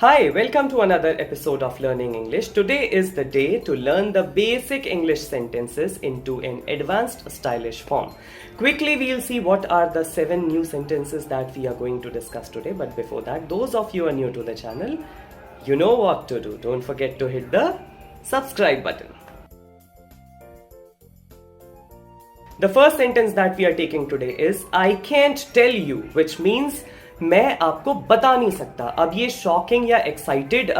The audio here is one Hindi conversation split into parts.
Hi, welcome to another episode of Learning English. Today is the day to learn the basic English sentences into an advanced stylish form. Quickly, we'll see what are the 7 new sentences that we are going to discuss today. But before that, those of you who are new to the channel, you know what to do. Don't forget to hit the subscribe button. The first sentence that we are taking today is I can't tell you, which means मैं आपको बता नहीं सकता. अब ये शॉकिंग या एक्साइटेड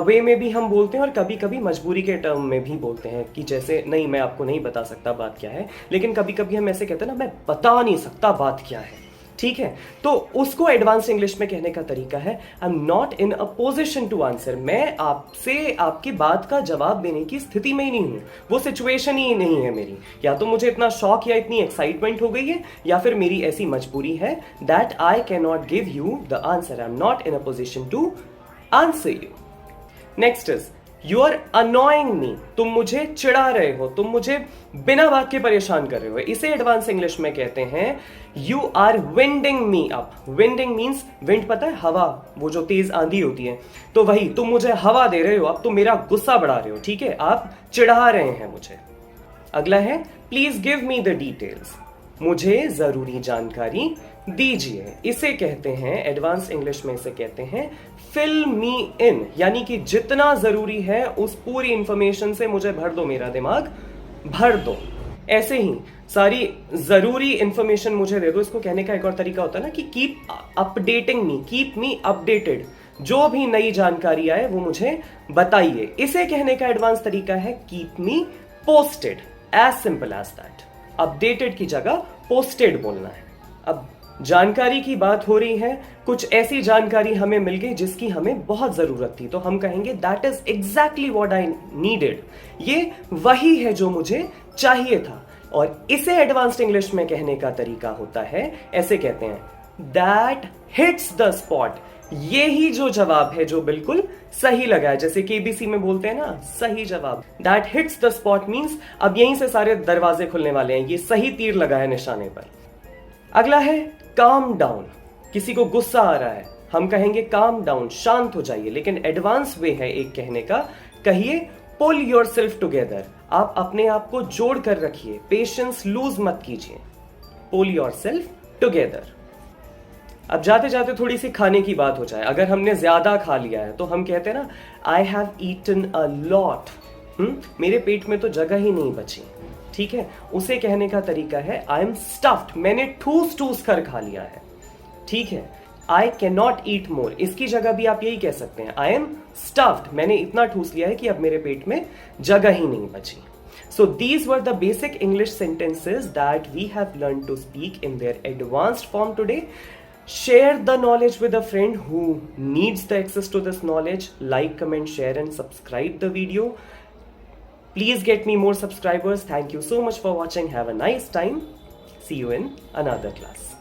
वे में भी हम बोलते हैं और कभी कभी मजबूरी के टर्म में भी बोलते हैं कि जैसे नहीं मैं आपको नहीं बता सकता बात क्या है, लेकिन कभी कभी हम ऐसे कहते हैं ना मैं बता नहीं सकता बात क्या है. ठीक है, तो उसको एडवांस इंग्लिश में कहने का तरीका है I am not in a position to answer. मैं आपसे आपकी बात का जवाब देने की स्थिति में ही नहीं हूं, वो सिचुएशन ही नहीं है मेरी. या तो मुझे इतना शौक या इतनी एक्साइटमेंट हो गई है या फिर मेरी ऐसी मजबूरी है that I can not give you the answer. I am not in a position to answer you. Next is you are annoying me. तुम मुझे चिढ़ा रहे हो, तुम मुझे बिना बात के परेशान कर रहे हो. इसे एडवांस इंग्लिश में कहते हैं you are winding me up. Winding means wind पता है, हवा, वो जो तेज आंधी होती है. तो वही, तुम मुझे हवा दे रहे हो, अब तुम मेरा गुस्सा बढ़ा रहे हो. ठीक है, आप चिढ़ा रहे हैं मुझे. अगला है please give me the details. मुझे जरूरी जानकारी दीजिए. इसे कहते हैं एडवांस इंग्लिश में इसे कहते हैं फिल मी इन, यानी कि जितना जरूरी है उस पूरी इंफॉर्मेशन से मुझे भर दो, मेरा दिमाग भर दो. ऐसे ही सारी जरूरी इंफॉर्मेशन मुझे दे दो. इसको कहने का एक और तरीका होता है ना कि कीप अपडेटिंग मी, कीप मी अपडेटेड. जो भी नई जानकारी आए वो मुझे बताइए. इसे कहने का एडवांस तरीका है keep me posted. As simple as that. Updated की जगह पोस्टेड बोलना है. अब जानकारी की बात हो रही है, कुछ ऐसी जानकारी हमें मिल गई जिसकी हमें बहुत जरूरत थी, तो हम कहेंगे that is exactly what I needed. ये वही है जो मुझे चाहिए था. और इसे एडवांस्ड इंग्लिश में कहने का तरीका होता है, ऐसे कहते हैं दैट हिट्स द स्पॉट. ये ही जो जवाब है जो बिल्कुल सही लगा है, जैसे केबीसी में बोलते हैं ना सही जवाब. That hits the spot means अब यहीं से सारे दरवाजे खुलने वाले हैं, ये सही तीर लगा है निशाने पर. अगला है काम डाउन. किसी को गुस्सा आ रहा है, हम कहेंगे काम डाउन, शांत हो जाइए. लेकिन एडवांस वे है एक कहने का, कहिए पुल योर सेल्फ टूगेदर. आप अपने आप को जोड़ कर रखिए, पेशेंस लूज मत कीजिए. Pull yourself together. अब जाते जाते थोड़ी सी खाने की बात हो जाए. अगर हमने ज्यादा खा लिया है तो हम कहते हैं ना I have eaten a lot. मेरे पेट में तो जगह ही नहीं बची. ठीक है, उसे कहने का तरीका है आई एम स्टफ्ड. मैंने ठूस ठूस कर खा लिया है. ठीक है, आई कैन नॉट ईट मोर. इसकी जगह भी आप यही कह सकते हैं आई एम स्टफ्ड. मैंने इतना ठूस लिया है कि अब मेरे पेट में जगह ही नहीं बची. So these were the basic English sentences that we have learned to speak in their advanced form today. Share the knowledge with a friend who needs the access to this knowledge. Like, comment, share and subscribe the video. Please get me more subscribers. Thank you so much for watching. Have a nice time. See you in another class.